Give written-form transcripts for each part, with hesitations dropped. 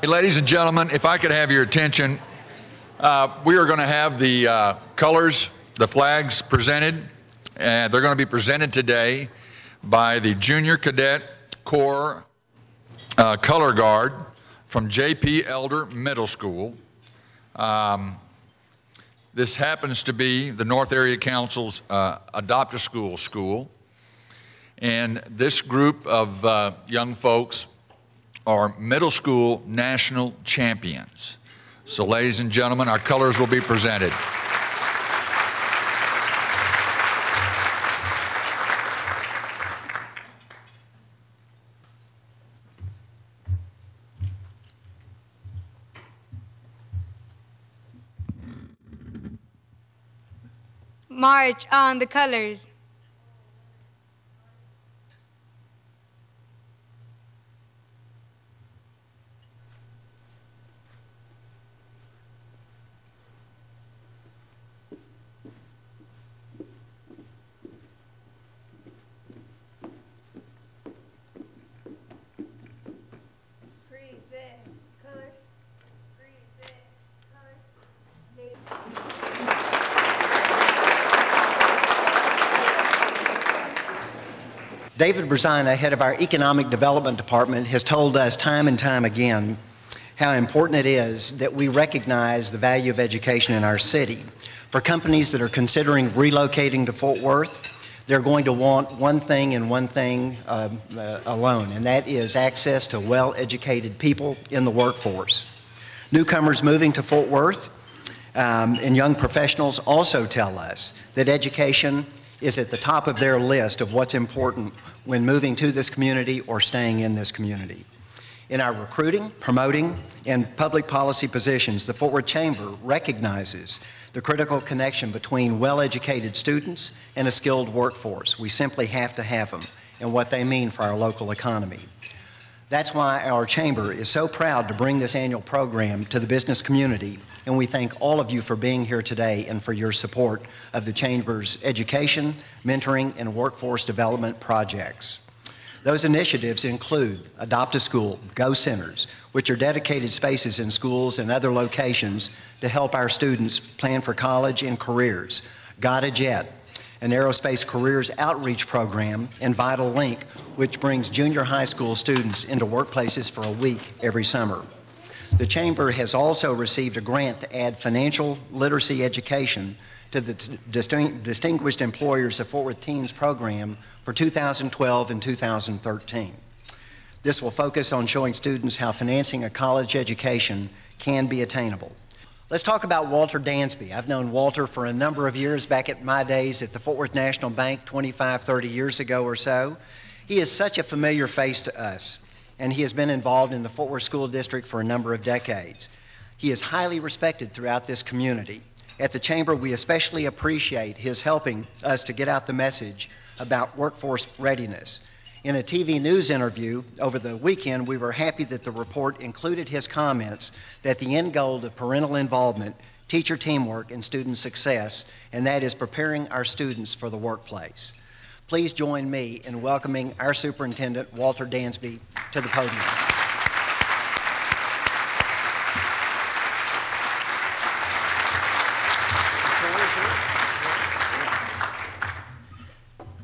Ladies and gentlemen, if I could have your attention, we are going to have the colors, the flags presented, and they're going to be presented today by the Junior Cadet Corps Color Guard from J.P. Elder Middle School. This happens to be the North Area Council's Adopt-a-School school, and this group of young folks are middle school national champions. So, ladies and gentlemen, our colors will be presented. March on the colors. David Brzina, head of our Economic Development Department, has told us time and time again how important it is that we recognize the value of education in our city. For companies that are considering relocating to Fort Worth, they're going to want one thing and one thing alone, and that is access to well-educated people in the workforce. Newcomers moving to Fort Worth and young professionals also tell us that education is at the top of their list of what's important when moving to this community or staying in this community. In our recruiting, promoting, and public policy positions, the Fort Worth Chamber recognizes the critical connection between well-educated students and a skilled workforce. We simply have to have them and what they mean for our local economy. That's why our Chamber is so proud to bring this annual program to the business community, and we thank all of you for being here today and for your support of the Chamber's education, mentoring, and workforce development projects. Those initiatives include Adopt a School, Go Centers, which are dedicated spaces in schools and other locations to help our students plan for college and careers, Got a Jet, an aerospace careers outreach program, and Vital Link, which brings junior high school students into workplaces for a week every summer. The Chamber has also received a grant to add financial literacy education to the Distinguished Employers of Fort Worth Teens program for 2012 and 2013. This will focus on showing students how financing a college education can be attainable. Let's talk about Walter Dansby. I've known Walter for a number of years, back at my days at the Fort Worth National Bank 25, 30 years ago or so. He is such a familiar face to us, and he has been involved in the Fort Worth School District for a number of decades. He is highly respected throughout this community. At the Chamber, we especially appreciate his helping us to get out the message about workforce readiness. In a TV news interview over the weekend, we were happy that the report included his comments that the end goal of parental involvement, teacher teamwork, and student success, and that is preparing our students for the workplace. Please join me in welcoming our Superintendent, Walter Dansby, to the podium.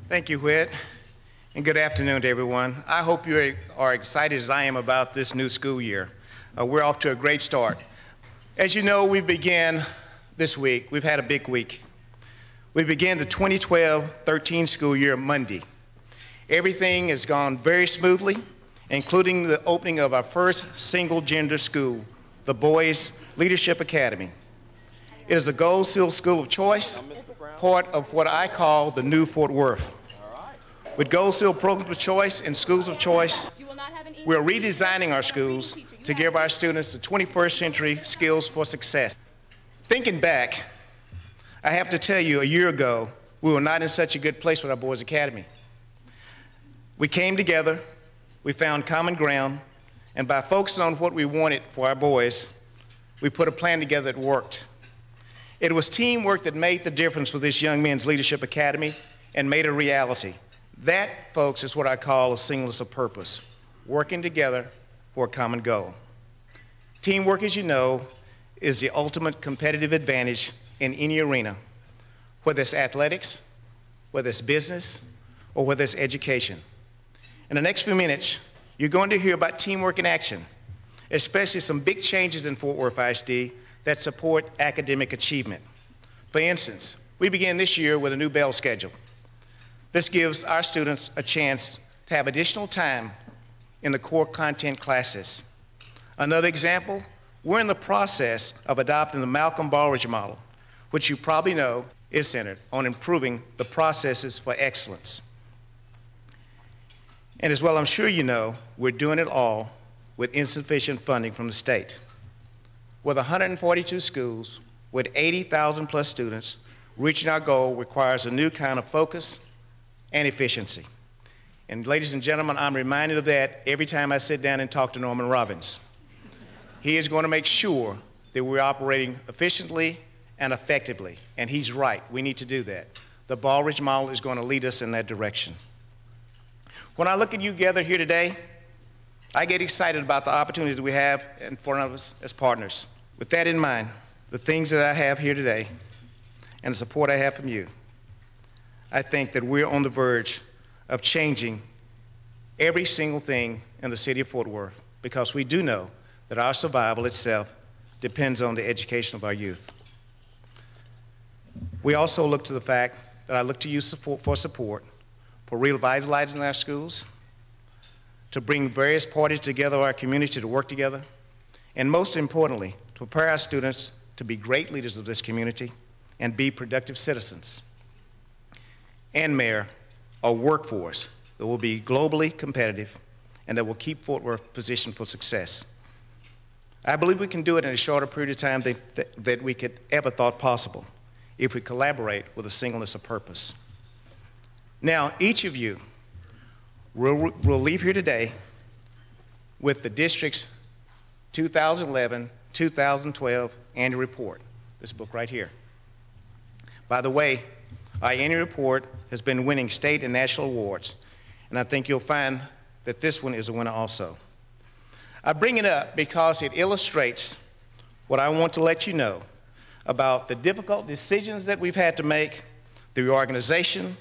Thank you, Whit, and good afternoon to everyone. I hope you are excited as I am about this new school year. We're off to a great start. As you know, we began this week. We've had a big week. We began the 2012-13 school year Monday. Everything has gone very smoothly, including the opening of our first single-gender school, the Boys Leadership Academy. It is a Gold Seal School of Choice, part of what I call the new Fort Worth. With Gold Seal programs of choice and schools of choice, we're redesigning our schools to give our students the 21st century skills for success. Thinking back, I have to tell you, a year ago, we were not in such a good place with our Boys Academy. We came together, we found common ground, and by focusing on what we wanted for our boys, we put a plan together that worked. It was teamwork that made the difference with this Young Men's Leadership Academy and made it a reality. That, folks, is what I call a singleness of purpose, working together for a common goal. Teamwork, as you know, is the ultimate competitive advantage in any arena, whether it's athletics, whether it's business, or whether it's education. In the next few minutes, you're going to hear about teamwork in action, especially some big changes in Fort Worth ISD that support academic achievement. For instance, we began this year with a new bell schedule. This gives our students a chance to have additional time in the core content classes. Another example, we're in the process of adopting the Malcolm Baldrige model, which you probably know is centered on improving the processes for excellence. And as well, I'm sure you know, we're doing it all with insufficient funding from the state. With 142 schools, with 80,000 plus students, reaching our goal requires a new kind of focus and efficiency. And ladies and gentlemen, I'm reminded of that every time I sit down and talk to Norman Robbins. He is going to make sure that we're operating efficiently and effectively, and he's right, we need to do that. The Baldrige model is going to lead us in that direction. When I look at you gathered here today, I get excited about the opportunities that we have in front of us as partners. With that in mind, the things that I have here today and the support I have from you, I think that we're on the verge of changing every single thing in the city of Fort Worth, because we do know that our survival itself depends on the education of our youth. We also look to the fact that I look to you for support for revitalizing our schools, to bring various parties together in our community to work together, and most importantly, to prepare our students to be great leaders of this community and be productive citizens. And Mayor, a workforce that will be globally competitive and that will keep Fort Worth positioned for success. I believe we can do it in a shorter period of time than we could ever thought possible if we collaborate with a singleness of purpose. Now, each of you will leave here today with the district's 2011-2012 annual report, this book right here. By the way, our annual report has been winning state and national awards, and I think you'll find that this one is a winner also. I bring it up because it illustrates what I want to let you know about the difficult decisions that we've had to make, the reorganization,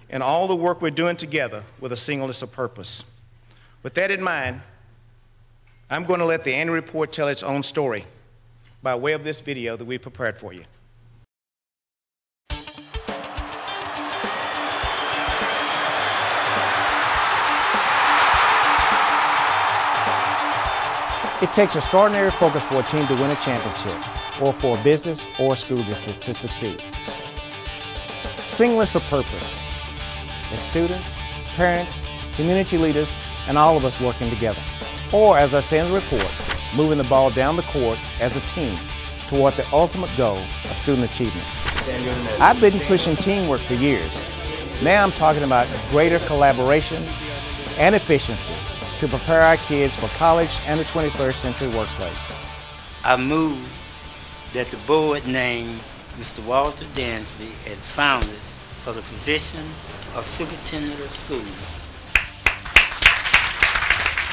and all the work we're doing together with a singleness of purpose. With that in mind, I'm going to let the annual report tell its own story by way of this video that we prepared for you. It takes extraordinary focus for a team to win a championship, or for a business or a school district to succeed. Singleness of purpose. As students, parents, community leaders, and all of us working together. Or, as I say in the report, moving the ball down the court as a team toward the ultimate goal of student achievement. I've been pushing teamwork for years. Now I'm talking about greater collaboration and efficiency to prepare our kids for college and the 21st century workplace. I move that the board name Mr. Walter Dansby as finalist for the position of Superintendent of Schools.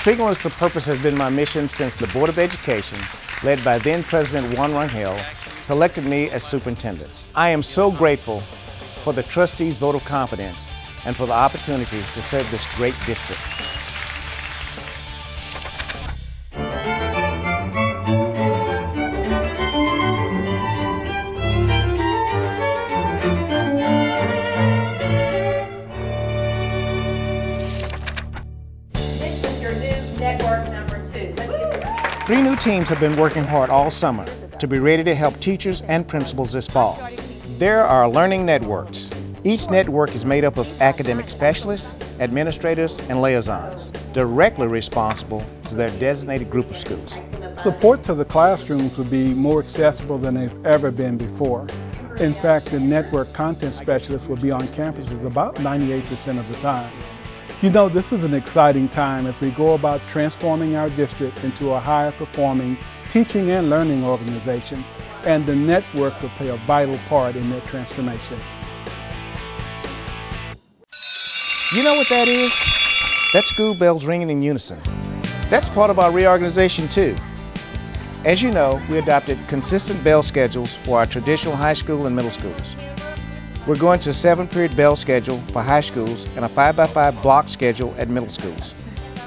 Singleness of purpose has been my mission since the Board of Education, led by then President Juan Rangel, selected me as superintendent. I am so grateful for the trustees' vote of confidence and for the opportunity to serve this great district. Three new teams have been working hard all summer to be ready to help teachers and principals this fall. There are learning networks. Each network is made up of academic specialists, administrators, and liaisons, directly responsible to their designated group of schools. Support to the classrooms will be more accessible than they've ever been before. In fact, the network content specialists will be on campuses about 98% of the time. You know, this is an exciting time as we go about transforming our district into a higher performing teaching and learning organizations, and the network will play a vital part in that transformation. You know what that is? That's school bells ringing in unison. That's part of our reorganization too. As you know, we adopted consistent bell schedules for our traditional high school and middle schools. We're going to a 7-period bell schedule for high schools and a 5x5 block schedule at middle schools.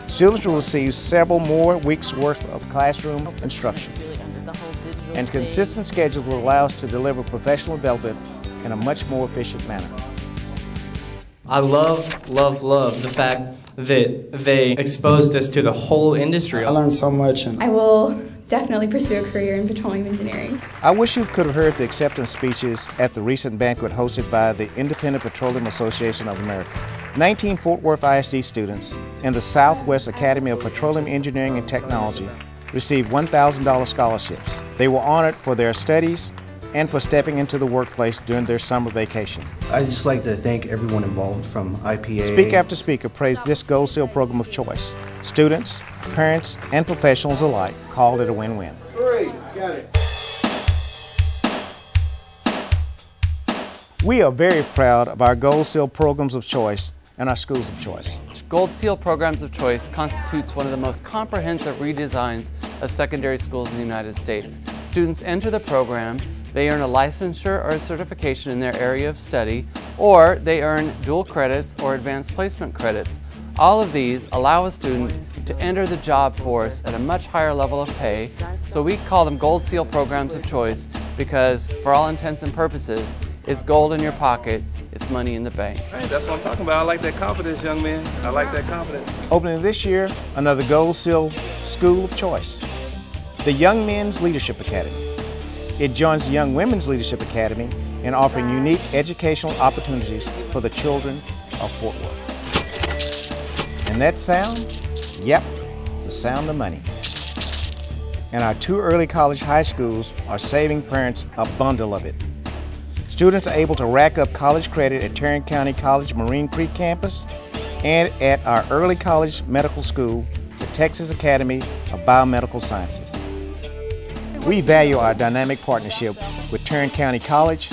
Students will receive several more weeks' worth of classroom instruction. And consistent schedules will allow us to deliver professional development in a much more efficient manner. I love the fact that they exposed us to the whole industry. I learned so much. I will definitely pursue a career in petroleum engineering. I wish you could have heard the acceptance speeches at the recent banquet hosted by the Independent Petroleum Association of America. 19 Fort Worth ISD students in the Southwest Academy of Petroleum Engineering and Technology received $1,000 scholarships. They were honored for their studies and for stepping into the workplace during their summer vacation. I'd just like to thank everyone involved from IPA. Speaker after speaker praised this Gold Seal program of choice. Students, parents, and professionals alike called it a win-win. Got it. We are very proud of our Gold Seal programs of choice and our schools of choice. Gold Seal Programs of Choice constitutes one of the most comprehensive redesigns of secondary schools in the United States. Students enter the program, they earn a licensure or a certification in their area of study, or they earn dual credits or advanced placement credits. All of these allow a student to enter the job force at a much higher level of pay, so we call them Gold Seal Programs of Choice because, for all intents and purposes, it's gold in your pocket, it's money in the bank. Hey, that's what I'm talking about. I like that confidence, young man. I like that confidence. Opening this year, another Gold Seal School of Choice, the Young Men's Leadership Academy. It joins the Young Women's Leadership Academy in offering unique educational opportunities for the children of Fort Worth. And that sound? Yep, the sound of money. And our 2 early college high schools are saving parents a bundle of it. Students are able to rack up college credit at Tarrant County College Marine Creek campus and at our early college medical school, the Texas Academy of Biomedical Sciences. We value our dynamic partnership with Tarrant County College,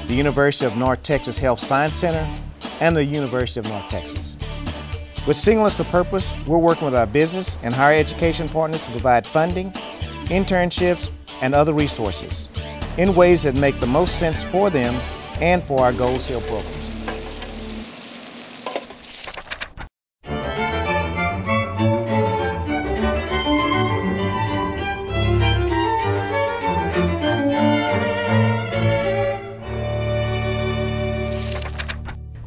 the University of North Texas Health Science Center, and the University of North Texas. With Singleness of Purpose, we're working with our business and higher education partners to provide funding, internships, and other resources in ways that make the most sense for them and for our Gold Seal programs.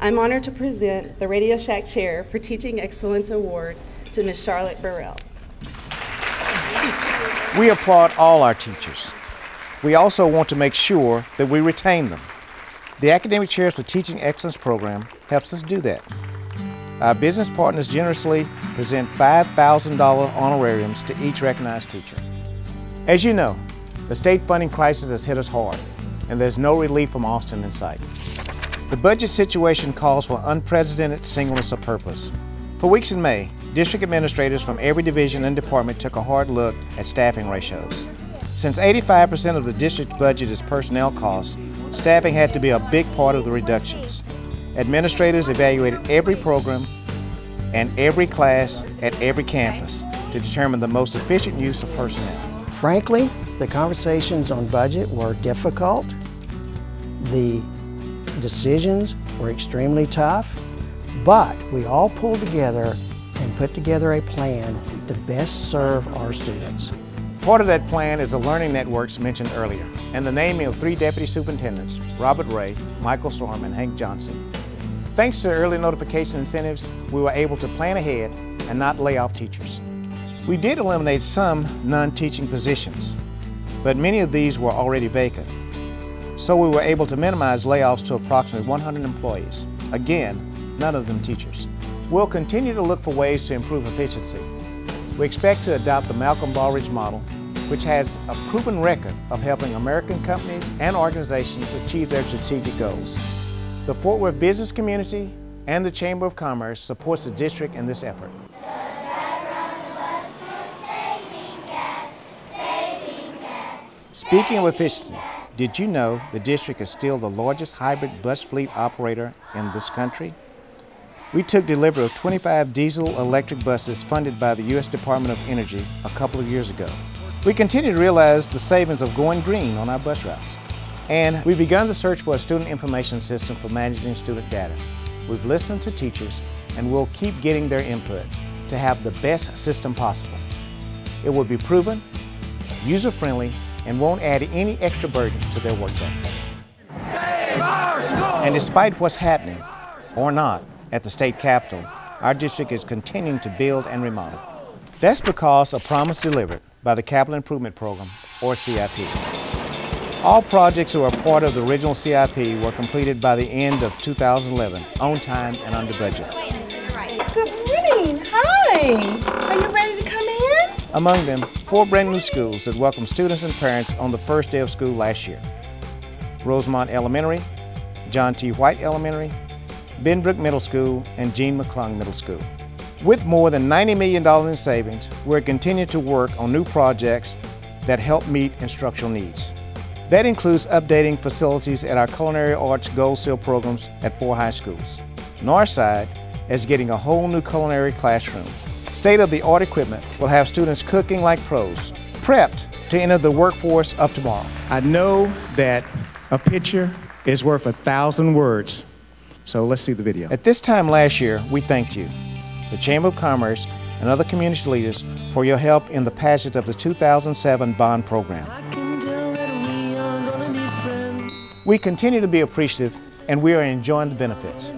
I'm honored to present the Radio Shack Chair for Teaching Excellence Award to Ms. Charlotte Burrell. We applaud all our teachers. We also want to make sure that we retain them. The Academic Chairs for Teaching Excellence program helps us do that. Our business partners generously present $5,000 honorariums to each recognized teacher. As you know, the state funding crisis has hit us hard, and there's no relief from Austin in sight. The budget situation calls for unprecedented singleness of purpose. For weeks in May, district administrators from every division and department took a hard look at staffing ratios. Since 85% of the district's budget is personnel costs, staffing had to be a big part of the reductions. Administrators evaluated every program and every class at every campus to determine the most efficient use of personnel. Frankly, the conversations on budget were difficult. The decisions were extremely tough, but we all pulled together and put together a plan to best serve our students. Part of that plan is the learning networks mentioned earlier, and the naming of 3 deputy superintendents, Robert Ray, Michael Storm, and Hank Johnson. Thanks to early notification incentives, we were able to plan ahead and not lay off teachers. We did eliminate some non-teaching positions, but many of these were already vacant. So we were able to minimize layoffs to approximately 100 employees. Again, none of them teachers. We'll continue to look for ways to improve efficiency. We expect to adopt the Malcolm Baldrige model, which has a proven record of helping American companies and organizations achieve their strategic goals. The Fort Worth business community and the Chamber of Commerce supports the district in this effort. Speaking of efficiency, did you know the district is still the largest hybrid bus fleet operator in this country? We took delivery of 25 diesel-electric buses funded by the U.S. Department of Energy a couple of years ago. We continue to realize the savings of going green on our bus routes. And we've begun the search for a student information system for managing student data. We've listened to teachers and we'll keep getting their input to have the best system possible. It will be proven, user-friendly, and won't add any extra burden to their workday. Save our school! And despite what's happening, or not, at the state capitol, our district is continuing to build and remodel. That's because of promise delivered by the Capital Improvement Program, or CIP. All projects that were part of the original CIP were completed by the end of 2011, on time and under budget. Good morning. Hi. Are you ready to come in? Among them, 4 brand new schools that welcomed students and parents on the first day of school last year. Rosemont Elementary, John T. White Elementary, Benbrook Middle School, and Jean McClung Middle School. With more than $90 million in savings, we're continuing to work on new projects that help meet instructional needs. That includes updating facilities at our culinary arts Gold Seal programs at 4 high schools. Northside is getting a whole new culinary classroom. State-of-the-art equipment will have students cooking like pros, prepped to enter the workforce of tomorrow. I know that a picture is worth 1,000 words, so let's see the video. At this time last year, we thanked you, the Chamber of Commerce, and other community leaders for your help in the passage of the 2007 bond program. We continue to be appreciative, and we are enjoying the benefits.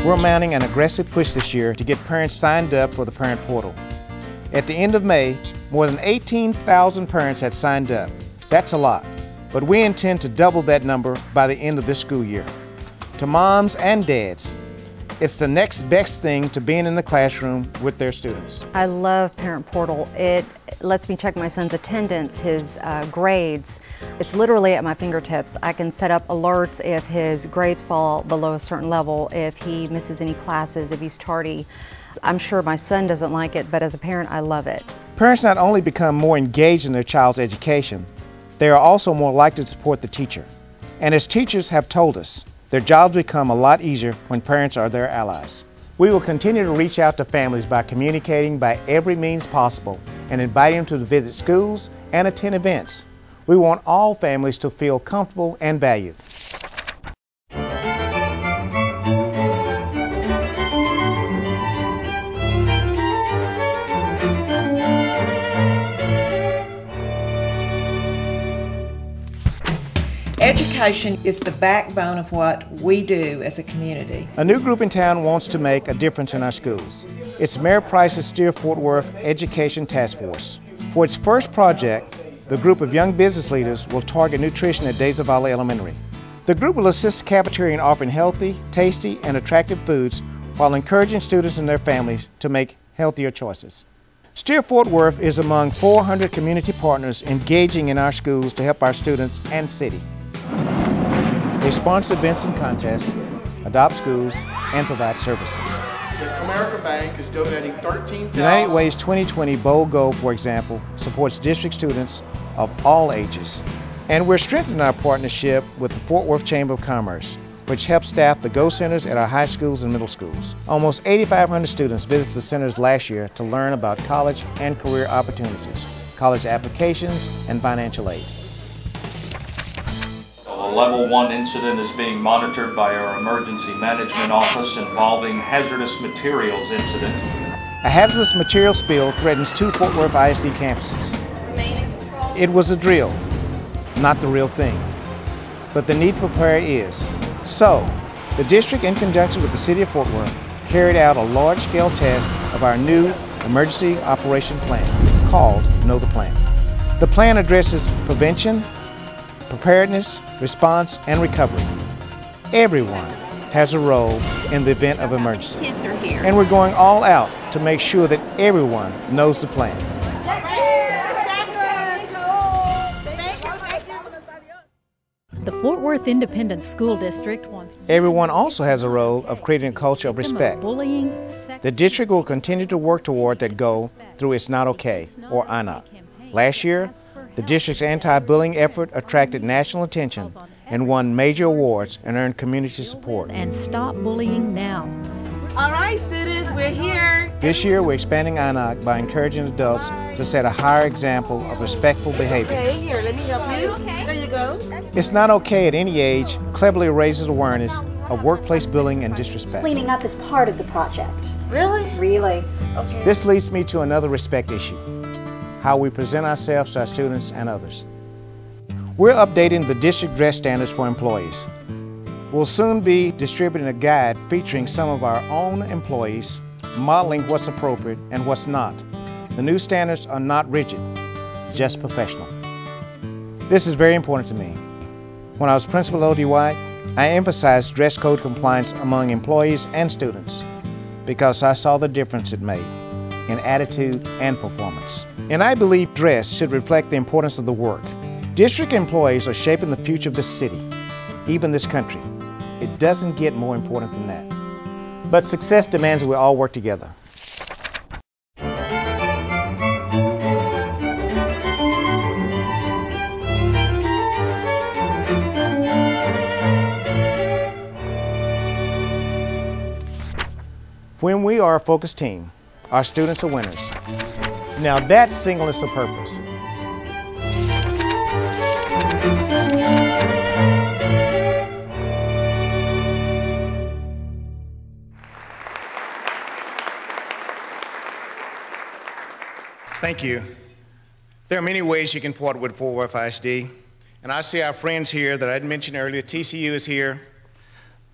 We're mounting an aggressive push this year to get parents signed up for the Parent Portal. At the end of May, more than 18,000 parents had signed up. That's a lot, but we intend to double that number by the end of this school year. To moms and dads, it's the next best thing to being in the classroom with their students. I love Parent Portal. It lets me check my son's attendance, his grades. It's literally at my fingertips. I can set up alerts if his grades fall below a certain level, if he misses any classes, if he's tardy. I'm sure my son doesn't like it, but as a parent, I love it. Parents not only become more engaged in their child's education, they are also more likely to support the teacher. And as teachers have told us, their jobs become a lot easier when parents are their allies. We will continue to reach out to families by communicating by every means possible and inviting them to visit schools and attend events. We want all families to feel comfortable and valued. Education is the backbone of what we do as a community. A new group in town wants to make a difference in our schools. It's Mayor Price's Steer Fort Worth Education Task Force. For its first project, the group of young business leaders will target nutrition at Daisy Valley Elementary. The group will assist the cafeteria in offering healthy, tasty, and attractive foods while encouraging students and their families to make healthier choices. Steer Fort Worth is among 400 community partners engaging in our schools to help our students and city. They sponsor events and contests, adopt schools, and provide services. The Comerica Bank is donating $13,000. United Way's 2020 Bold Goal, for example, supports district students of all ages. And we're strengthening our partnership with the Fort Worth Chamber of Commerce, which helps staff the Go Centers at our high schools and middle schools. Almost 8,500 students visited the centers last year to learn about college and career opportunities, college applications, and financial aid. A Level 1 incident is being monitored by our Emergency Management Office involving hazardous materials incident. A hazardous material spill threatens 2 Fort Worth ISD campuses. It was a drill, not the real thing. But the need to prepare is. So, the district, in conjunction with the City of Fort Worth, carried out a large-scale test of our new Emergency Operation Plan, called Know the Plan. The plan addresses prevention, preparedness, response, and recovery. Everyone has a role in the event of emergency. Kids are here. And we're going all out to make sure that everyone knows the plan. The Fort Worth Independent School District wants Everyone also has a role of creating a culture of respect. bullying, The district will continue to work toward that goal through It's Not Okay, or INOC. Last year, the district's anti-bullying effort attracted national attention and won major awards and earned community support. and stop bullying now. All right, students, we're here. This year, we're expanding INOC by encouraging adults to set a higher example of respectful behavior. Okay, here, let me help you. There you go. It's Not Okay at any age cleverly raises awareness of workplace bullying and disrespect. Cleaning up is part of the project. Really? Really. Okay. This leads me to another respect issue, how we present ourselves to our students and others. We're updating the district dress standards for employees. We'll soon be distributing a guide featuring some of our own employees, modeling what's appropriate and what's not. The new standards are not rigid, just professional. This is very important to me. When I was principal at ODY, I emphasized dress code compliance among employees and students because I saw the difference it made in attitude and performance. And I believe dress should reflect the importance of the work. District employees are shaping the future of this city, even this country. It doesn't get more important than that. But success demands that we all work together. When we are a focused team, our students are winners. Now that's singleness of purpose. Thank you. There are many ways you can partner with Fort Worth ISD, and I see our friends here that I didn't mention earlier. TCU is here.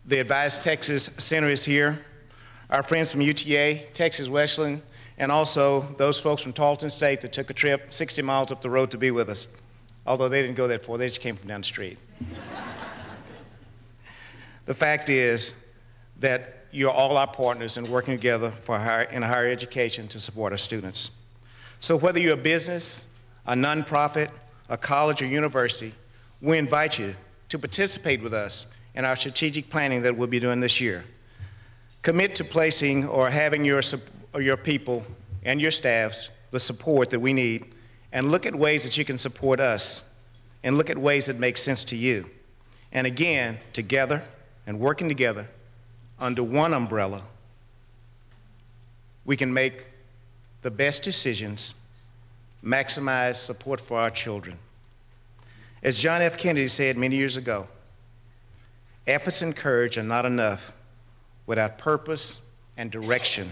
The Advise Texas Center is here. Our friends from UTA, Texas Wesleyan, and also those folks from Tarleton State that took a trip 60 miles up the road to be with us. Although they didn't go that far, they just came from down the street. The fact is that you're all our partners in working together in higher education to support our students. So whether you're a business, a nonprofit, a college or university, we invite you to participate with us in our strategic planning that we'll be doing this year. Commit to placing or having your people and your staffs the support that we need, and look at ways that you can support us, and look at ways that make sense to you. And again, together and working together under one umbrella, we can make the best decisions, maximize support for our children. As John F. Kennedy said many years ago, efforts and courage are not enough without purpose and direction.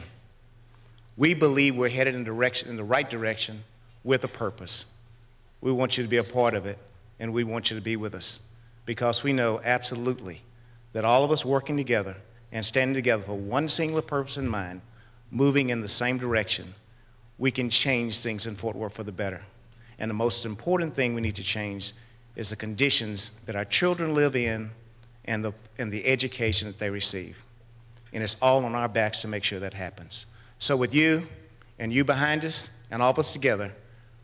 We believe we're headed in the right direction with a purpose. We want you to be a part of it, and we want you to be with us, because we know absolutely that all of us working together and standing together for one singular purpose in mind, moving in the same direction, we can change things in Fort Worth for the better. And the most important thing we need to change is the conditions that our children live in and the education that they receive. And it's all on our backs to make sure that happens. So with you and you behind us and all of us together,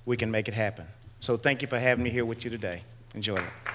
we can make it happen. So thank you for having me here with you today. Enjoy it.